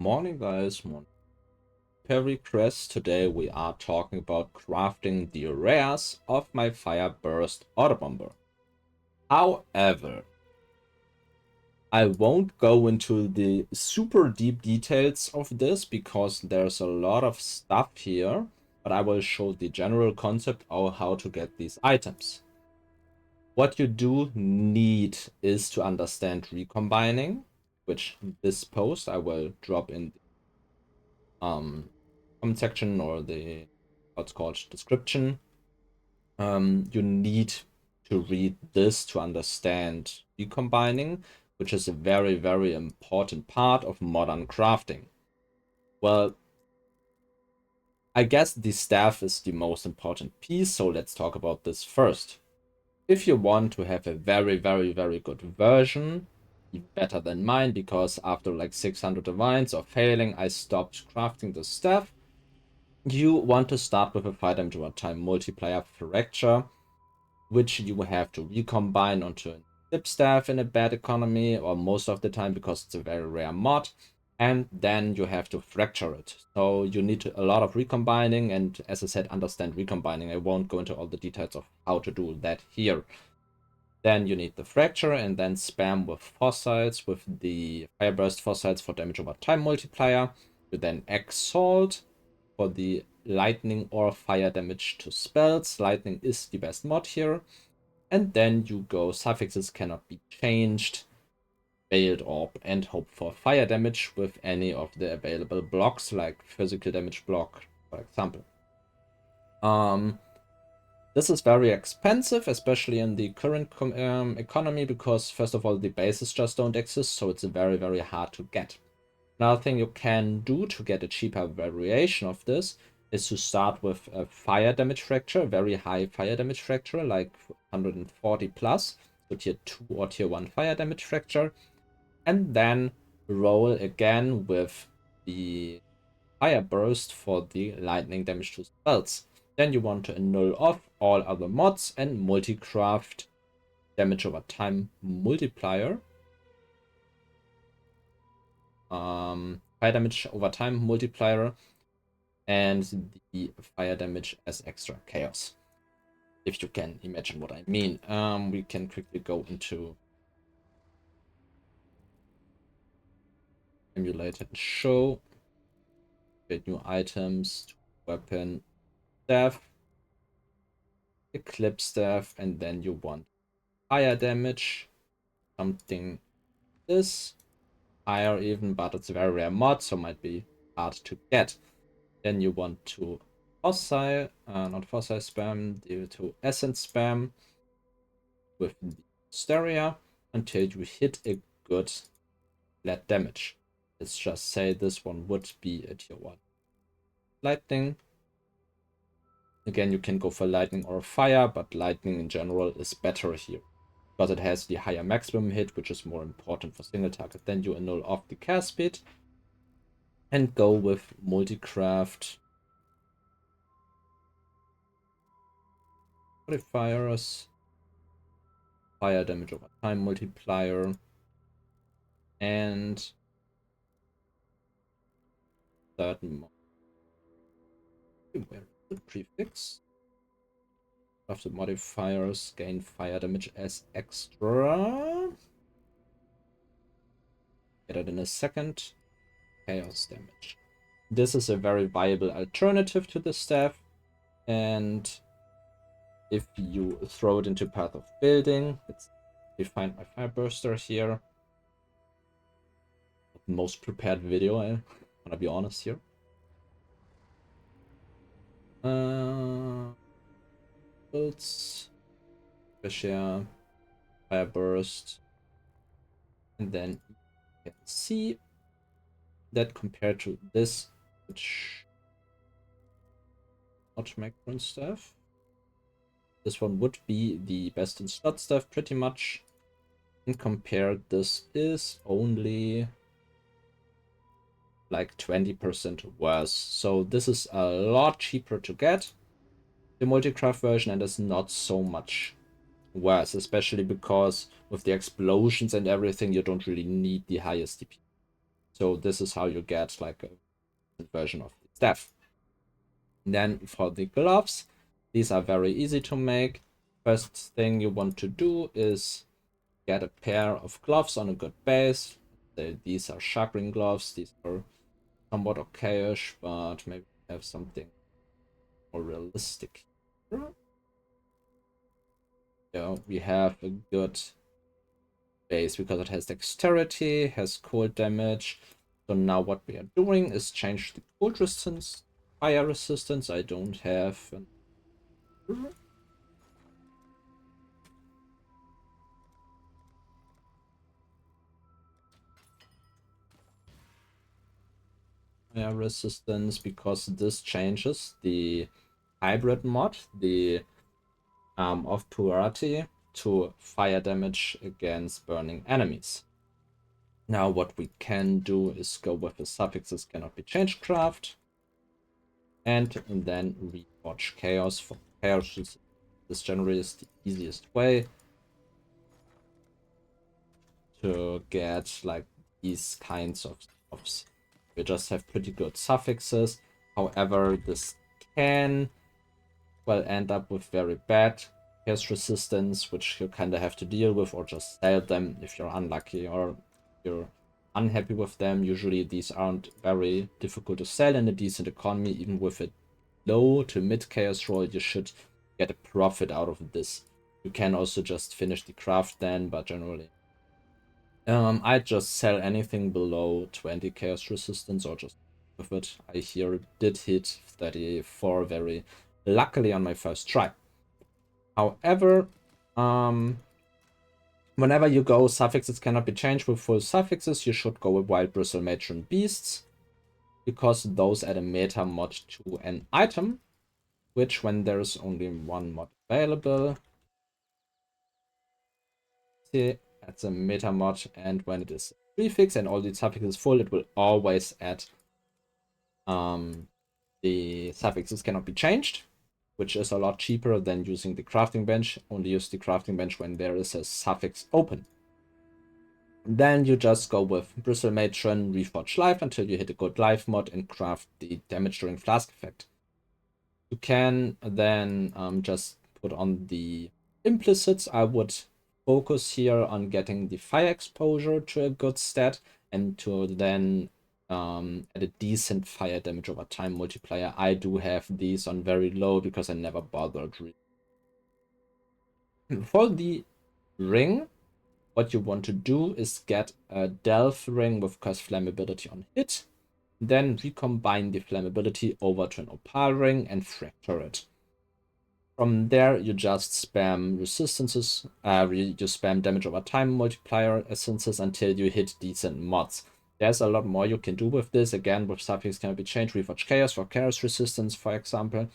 Morning guys, morning. Per request, today we are talking about crafting the rares of my Fireburst Autobomber. However, I won't go into the super deep details of this because there's a lot of stuff here, but I will show the general concept of how to get these items. What you do need is to understand recombining, which this post I will drop in the comment section or the what's called description. You need to read this to understand recombining, which is a very, very important part of modern crafting. Well, I guess the staff is the most important piece, so let's talk about this first. If you want to have a very, very, very good version, better than mine, because after like 600 divines of failing, I stopped crafting the staff. You want to start with a fire damage over time multiplier Phrecia, which you have to recombine onto a dip staff in a bad economy, or most of the time because it's a very rare mod, and then you have to fracture it. So you need a lot of recombining, and as I said, understand recombining. I won't go into all the details of how to do that here. Then you need the fracture, and then spam with fossils, with the Fireburst fossils for damage over time multiplier. You then Exalt for the lightning or fire damage to spells. Lightning is the best mod here. And then you go suffixes cannot be changed, veiled orb, and hope for fire damage with any of the available blocks, like physical damage block, for example. This is very expensive, especially in the current economy, because first of all, the bases just don't exist, so it's very, very hard to get. Another thing you can do to get a cheaper variation of this is to start with a fire damage fracture, very high fire damage fracture, like 140 plus, so tier 2 or tier 1 fire damage fracture, and then roll again with the Fireburst for the lightning damage to spells. Then you want to annul off all other mods and multi-craft damage over time multiplier. Fire damage over time multiplier, and the fire damage as extra chaos. If you can imagine what I mean. We can quickly go into emulator and show. Get new items, weapon, staff, eclipse staff, and then you want fire damage, something this higher even, but it's a very rare mod, so might be hard to get. Then you want to fossil, not fossil spam, to essence spam with the Hysteria until you hit a good flat damage. Let's just say this one would be a tier 1 lightning. Again, you can go for lightning or fire, but lightning in general is better here because it has the higher maximum hit, which is more important for single target. Then you annul off the cast speed and go with multi-craft modifiers, fire damage over time multiplier, and certain where is the prefix? Of the modifiers gain fire damage as extra. Get it in a second. Chaos damage. This is a very viable alternative to the staff, and if you throw it into Path of Building, let's find my Fireburster here. Most prepared video, I wanna be honest here. Builds, Phrecia, Fireburst, and then you can see that compared to this, which not macro stuff, this one would be the best in slot stuff pretty much. And compared, this is only like 20% worse. So this is a lot cheaper to get, the multi-craft version, and is not so much worse, especially because with the explosions and everything, you don't really need the highest DP. So this is how you get like a version of the staff. Then for the gloves, these are very easy to make. First thing you want to do is get a pair of gloves on a good base. These are chagrin gloves. These are somewhat okayish, but maybe have something more realistic. Yeah, we have a good base because it has dexterity, has cold damage. So now what we are doing is change the cold resistance, fire resistance. I don't have. Fire resistance, because this changes the hybrid mod, the of polarity to fire damage against burning enemies. Now what we can do is go with the suffixes cannot be changed craft, and then reforge chaos for chaos. This generally is the easiest way to get like these kinds of stuffs. We just have pretty good suffixes. However, this can well end up with very bad chaos resistance, which you kind of have to deal with, or just sell them if you're unlucky or you're unhappy with them. Usually these aren't very difficult to sell in a decent economy. Even with a low to mid chaos roll, you should get a profit out of this. You can also just finish the craft then, but generally I just sell anything below 20 chaos resistance or just with it. I here did hit 34 very luckily on my first try. However, whenever you go suffixes cannot be changed with full suffixes, you should go with wild bristle matron beasts, because those add a meta mod to an item, which when there's only one mod available, see, adds a meta mod, and when it is prefix and all the suffixes full, it will always add the suffixes cannot be changed, which is a lot cheaper than using the crafting bench. Only use the crafting bench when there is a suffix open. Then you just go with Bristle Matron, Reforge Life until you hit a good life mod and craft the damage during flask effect. You can then just put on the implicits. I would focus here on getting the fire exposure to a good stat and to then at a decent fire damage over time multiplier. I do have these on very low because I never bothered. For the ring, what you want to do is get a Delph ring with curse flammability on hit, then recombine the flammability over to an opal ring and fracture it. From there, you just spam resistances, you spam damage over time multiplier essences until you hit decent mods. There's a lot more you can do with this. Again, with suffix can be changed, Reforge Chaos for chaos resistance, for example.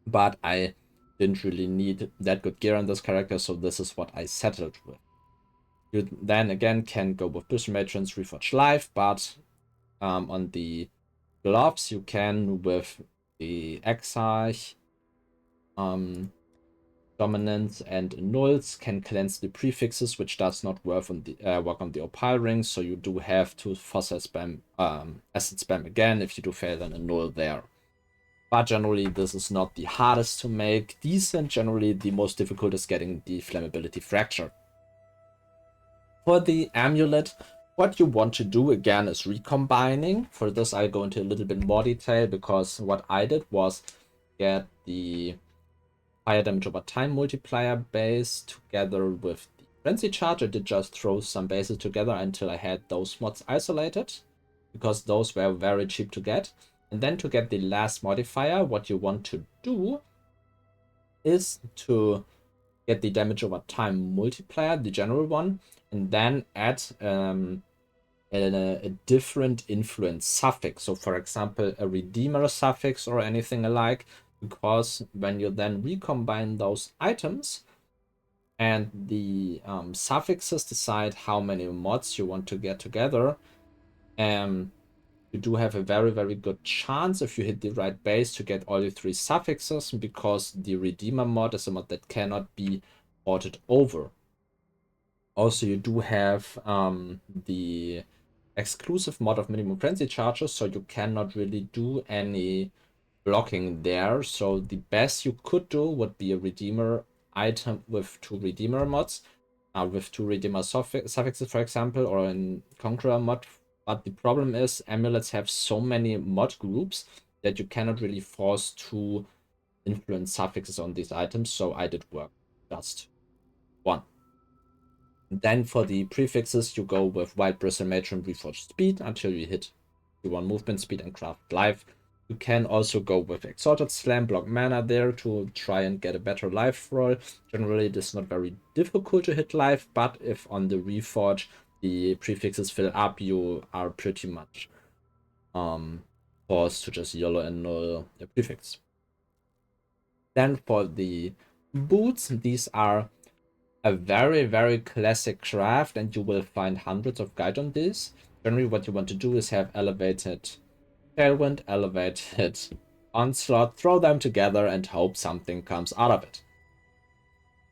But I didn't really need that good gear on this character, so this is what I settled with. You then again can go with Bristle Matrons, Reforge Life, but on the gloves you can with the Exile, Dominance and Nulls can cleanse the prefixes, which does not work on the opal ring, so you do have to fossil spam acid spam again if you do fail then a null there. But generally this is not the hardest to make. Decent, generally the most difficult is getting the flammability fracture. For the amulet, what you want to do again is recombining. For this I go into a little bit more detail, because what I did was get the fire damage over time multiplier base together with the frenzy charge. I did just throw some bases together until I had those mods isolated, because those were very cheap to get. And then to get the last modifier, what you want to do is to get the damage over time multiplier, the general one, and then add a different influence suffix. So for example, a redeemer suffix or anything alike, because when you then recombine those items and the suffixes decide how many mods you want to get together, you do have a very, very good chance if you hit the right base to get all the three suffixes, because the redeemer mod is a mod that cannot be ported over. Also, you do have the exclusive mod of minimum frenzy charges, so you cannot really do any blocking there. So the best you could do would be a redeemer item with 2 redeemer mods, with 2 redeemer suffixes, for example, or a conqueror mod. But the problem is amulets have so many mod groups that you cannot really force 2 influence suffixes on these items, so I did work just 1. Then for the prefixes, you go with Wild Bristle Matron Reforged Speed until you hit Q1 movement speed and craft life. You can also go with Exalted Slam, block mana there to try and get a better life roll. Generally, it is not very difficult to hit life, but if on the Reforge the prefixes fill up, you are pretty much forced to just YOLO and null the prefix. Then for the boots, these are a very, very classic craft, and you will find hundreds of guides on this. Generally, what you want to do is have elevated Tailwind, elevated Onslaught, throw them together, and hope something comes out of it.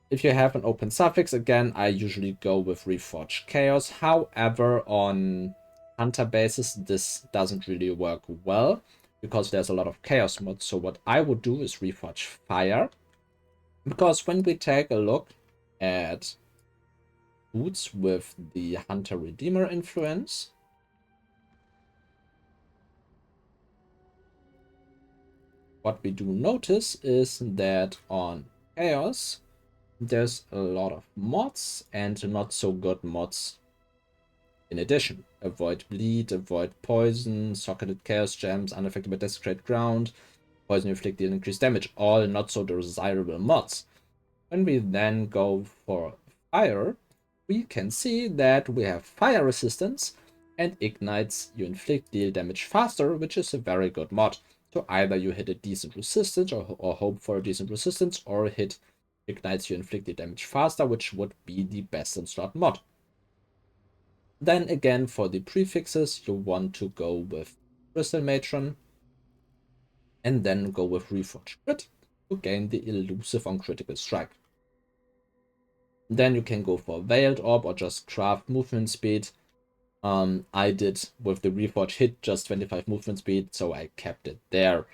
If you have an open suffix, again, I usually go with Reforged Chaos. However, on Hunter bases, this doesn't really work well, because there's a lot of Chaos mods. So what I would do is Reforged Fire, because when we take a look at boots with the Hunter Redeemer influence, what we do notice is that on Chaos, there's a lot of mods and not so good mods in addition. Avoid Bleed, Avoid Poison, Socketed Chaos Gems, Unaffected by Desecrate Ground, Poison Inflict deal increased damage, all not so desirable mods. When we then go for Fire, we can see that we have Fire Resistance and Ignites you inflict deal damage faster, which is a very good mod. So either you hit a decent resistance or hope for a decent resistance, or hit Ignites you inflict deal damage faster, which would be the best in slot mod. Then again, for the prefixes, you want to go with Crystal Matron, and then go with Reforged Crit to gain the elusive on critical strike. Then you can go for Veiled Orb or just craft movement speed. I did with the Reforged hit just 25 movement speed, so I kept it there.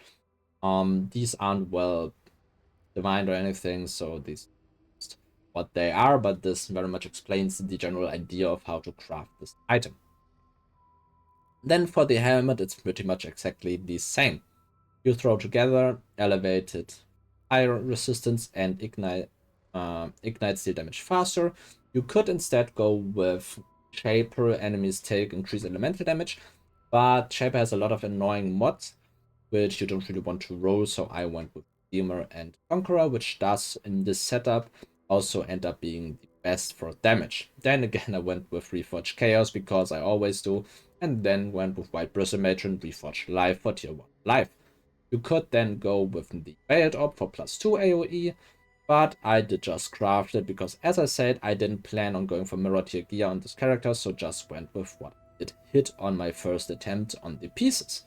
These aren't well defined or anything, so these are what they are, but this very much explains the general idea of how to craft this item. Then for the helmet, it's pretty much exactly the same. You throw together elevated fire resistance and ignites deal damage faster. You could instead go with Shaper, enemies take increased elemental damage, but Shaper has a lot of annoying mods which you don't really want to roll, so I went with Redeemer and Conqueror, which does in this setup also end up being the best for damage. Then again, I went with Reforged Chaos because I always do, and then went with White Bristle Matron, Reforged Life for tier 1 life. You could then go with the Veiled Orb for +2 AoE, but I did just craft it because, as I said, I didn't plan on going for mirror tier gear on this character, so just went with what it hit on my first attempt on the pieces.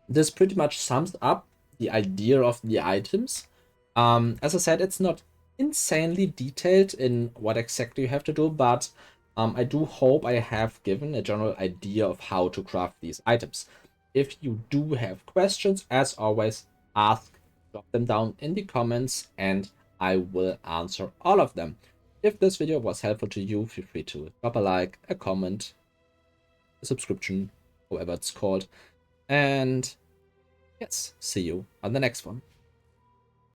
This pretty much sums up the idea of the items. As I said, it's not insanely detailed in what exactly you have to do, but I do hope I have given a general idea of how to craft these items. If you do have questions, as always, drop them down in the comments and I will answer all of them. If this video was helpful to you, feel free to drop a like, a comment, a subscription, however it's called. And yes, see you on the next one.